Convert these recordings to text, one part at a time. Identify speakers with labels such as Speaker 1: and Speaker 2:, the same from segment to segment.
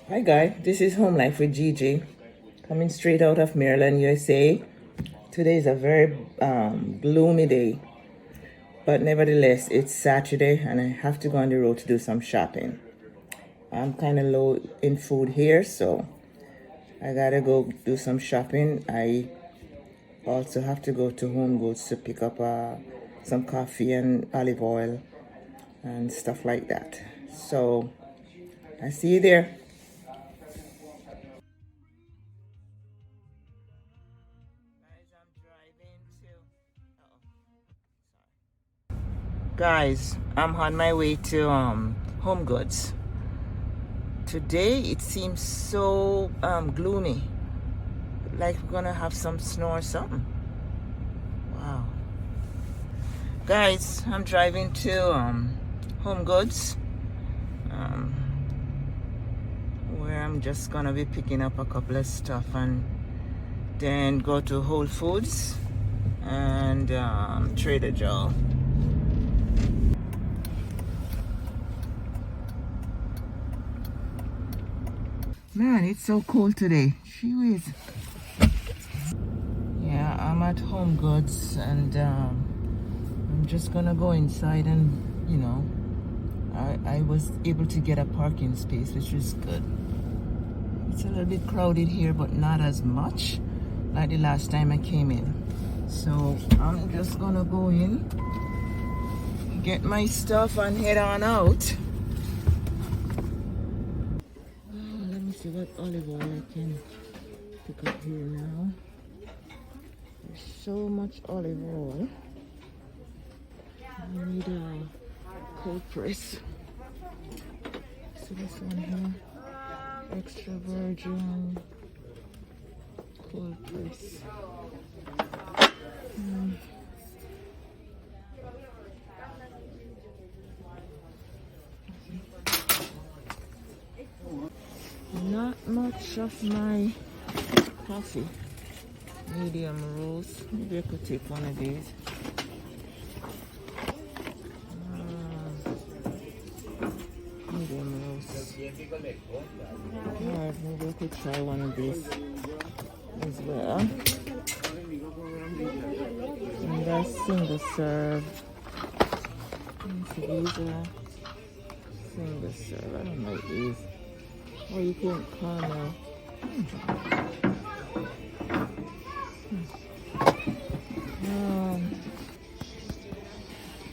Speaker 1: Hi guys, this is Home Life with Gigi, coming straight out of Maryland, USA. Today is a very gloomy day, but nevertheless, it's Saturday and I have to go on the road to do some shopping. I'm kind of low in food here, so I gotta go do some shopping. I also have to go to Home Goods to pick up some coffee and olive oil and stuff like that. So I see you there. Guys, I'm on my way to Home Goods. Today it seems so gloomy, like we're gonna have some snow or something. Wow. Guys, I'm driving to Home Goods, where I'm just gonna be picking up a couple of stuff and then go to Whole Foods and Trader Joe. Man, it's so cold today. She whiz. Yeah, I'm at Home Goods and I'm just gonna go inside and, I was able to get a parking space, which is good. It's a little bit crowded here, but not as much like the last time I came in. So I'm just gonna go in, get my stuff and head on out. Let me see what olive oil I can pick up here now. There's so much olive oil. I need a cold press. So this one here, extra virgin cold press. Not much of my coffee. Medium roast. Maybe I could take one of these. Medium roast. Alright, maybe I could try one of these as well. And that's single serve. So these are single serve. I don't like these. Oh, you can't caramel.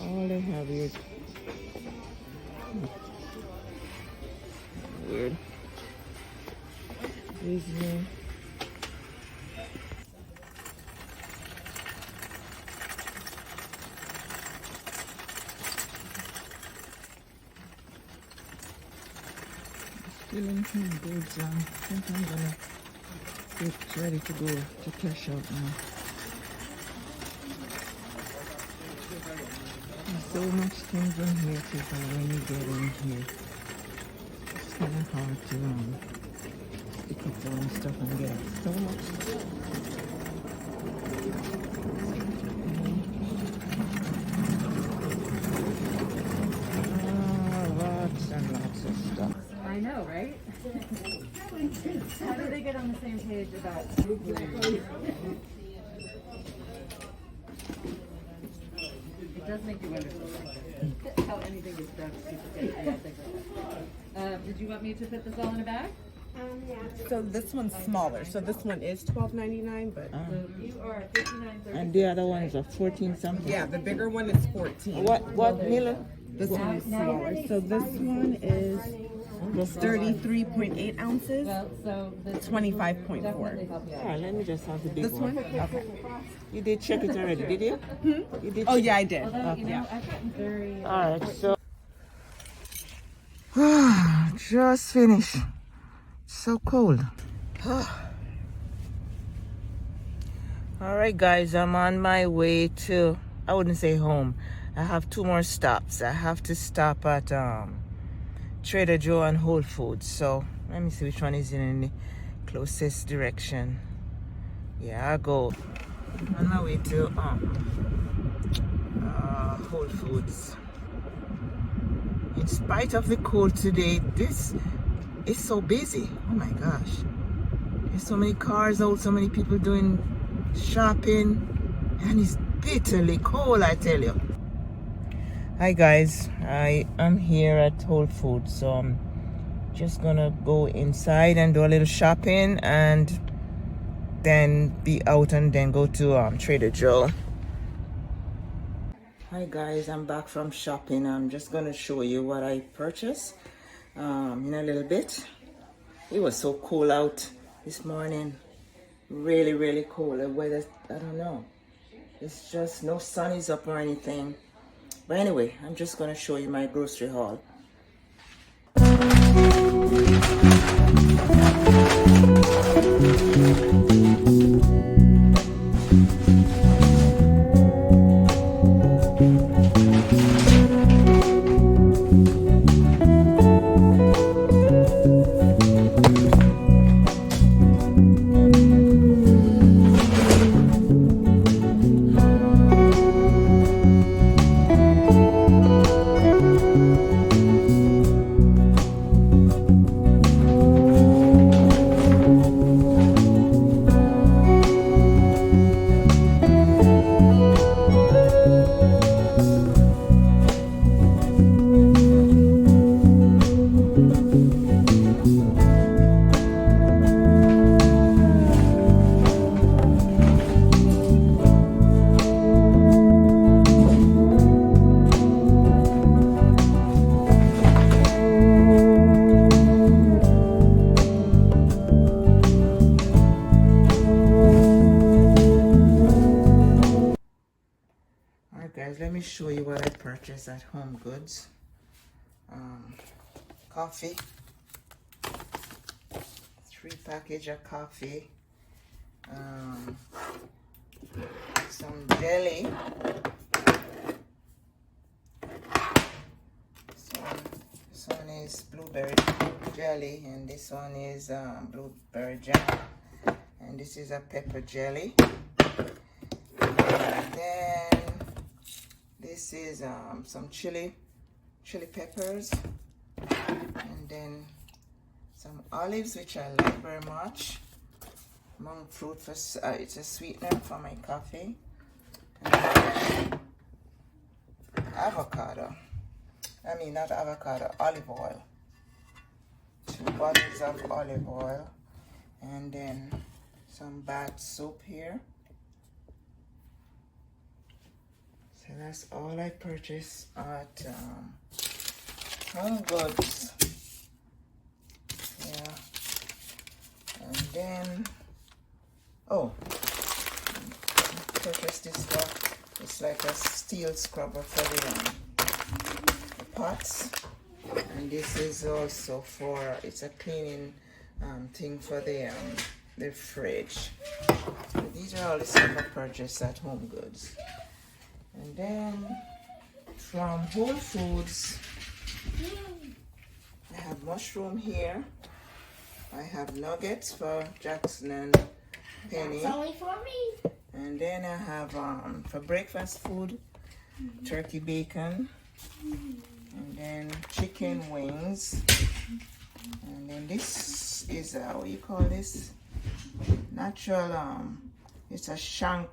Speaker 1: All they have is weird. Disney. Still in Home Goods. I think I'm gonna get ready to go to cash out now. There's so much things in here to buy when you get in here. It's kind of hard to pick up all the stuff and get so much stuff. Lots and lots of stuff.
Speaker 2: I know, right? How do they get on the same page about It does make you wonder sometimes how anything gets done. Did you want me to put this all in a bag?
Speaker 3: Yeah. So this one's smaller. So this one is $12.99, but
Speaker 2: So you are $59.30.
Speaker 1: And the other one is a 14 something.
Speaker 3: yeah, the bigger one is 14.
Speaker 1: What Miller?
Speaker 3: This one is smaller. So this one is 33.8 ounces,
Speaker 2: Well, so this
Speaker 3: 25.4.
Speaker 2: definitely help you out.
Speaker 1: Alright, let me just have the big
Speaker 3: This one?
Speaker 1: Okay. You did check it already, did you? You did
Speaker 3: Oh
Speaker 1: check
Speaker 3: yeah, I did.
Speaker 2: Although, you know, I've gotten very
Speaker 1: Alright, so just finished. So cold. Alright guys, I'm on my way to, I wouldn't say home. I have 2 more stops. I have to stop at Trader Joe and Whole Foods. So let me see which one is in the closest direction. Yeah, I'll go on my way to Whole Foods. In spite of the cold today, this it's so busy. Oh my gosh. There's so many cars out, so many people doing shopping, and it's bitterly cold, I tell you. Hi guys, I am here at Whole Foods, so I'm just gonna go inside and do a little shopping and then be out and then go to Trader Joe. Hi guys, I'm back from shopping. I'm just gonna show you what I purchased in a little bit. It was so cool out this morning. Really, really cool. The weather, I don't know. It's just no sun is up or anything. But anyway, I'm just gonna show you my grocery haul. Guys, let me show you what I purchased at Home Goods. Coffee, 3 package of coffee, some jelly, this one is blueberry jelly, and this one is blueberry jam, and this is a pepper jelly, and then this is some chili peppers, and then some olives, which I like very much. Monk fruit, it's a sweetener for my coffee. And then avocado. I mean, not avocado, olive oil. 2 bottles of olive oil. And then some bath soap here. So that's all I purchased at Home Goods. Yeah. And then, purchased this stuff. It's like a steel scrubber for the pots. And this is also it's a cleaning thing for the fridge. So these are all the stuff I purchased at Home Goods. And then from Whole Foods, I have mushroom here. I have nuggets for Jackson and Penny.
Speaker 4: That's only for me.
Speaker 1: And then I have for breakfast food, turkey bacon, and then chicken wings. And then this is what you call this? Natural. It's a shank.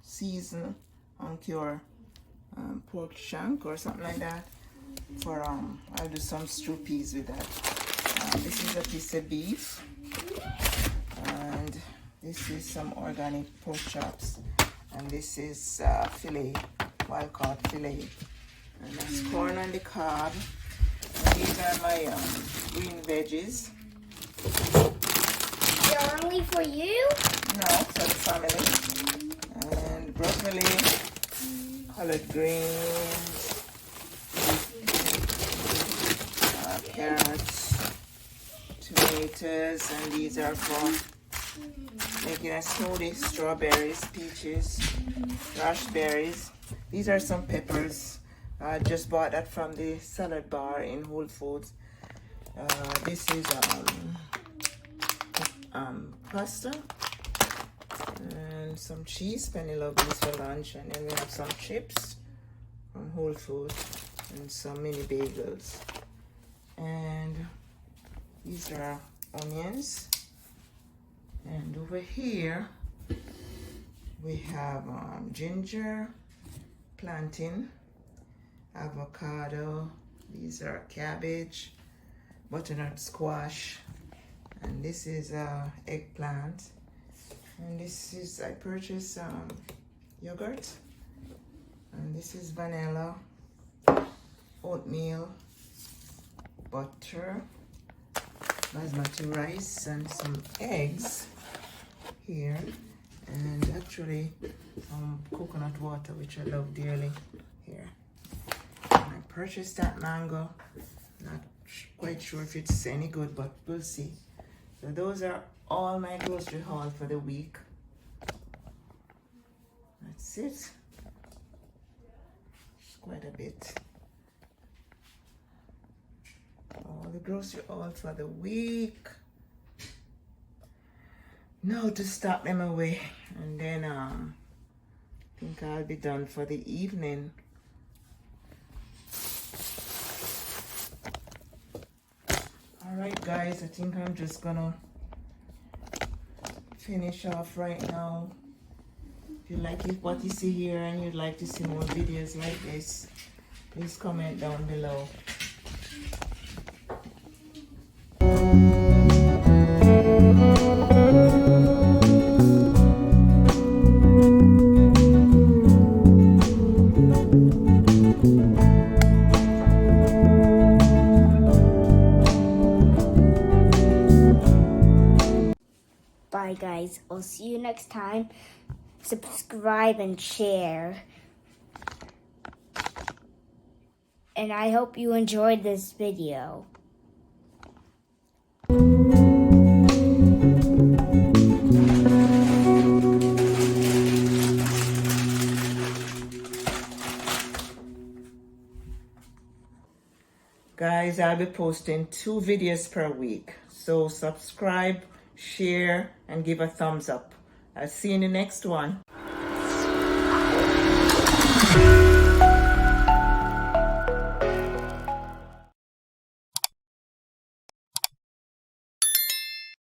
Speaker 1: Season on cure pork shank or something like that. For I'll do some stew peas with that. This is a piece of beef, and this is some organic pork chops, and this is filet, wild caught filet, and that's corn on the cob. And these are my green veggies.
Speaker 4: They're only for you?
Speaker 1: No, for the family. And broccoli, collard greens, carrots, tomatoes, and these are for making a smoothie. Strawberries, peaches, raspberries. These are some peppers. I just bought that from the salad bar in Whole Foods. This is pasta and some cheese. Penny love these for lunch. And then we have some chips from Whole Foods and some mini bagels. And These are onions. And over here, we have ginger, plantain, avocado. These are cabbage, butternut squash, and this is eggplant. And this is, I purchased yogurt, and this is vanilla, oatmeal, butter, basmati rice, and some eggs here, and actually coconut water, which I love dearly here. And I purchased that mango. Not quite sure if it's any good, but we'll see. So those are all my grocery haul for the week. That's it. It's quite a bit. All the grocery haul for the week. Now to stop them away, and then I think I'll be done for the evening. Alright guys, I think I'm just gonna finish off right now. If you like what you see here and you'd like to see more videos like this, please comment down below.
Speaker 4: Bye, guys. I'll see you next time. Subscribe and share. And I hope you enjoyed this video.
Speaker 1: Guys, I'll be posting 2 videos per week. So subscribe, share, and give a thumbs up. I'll see you in the next one.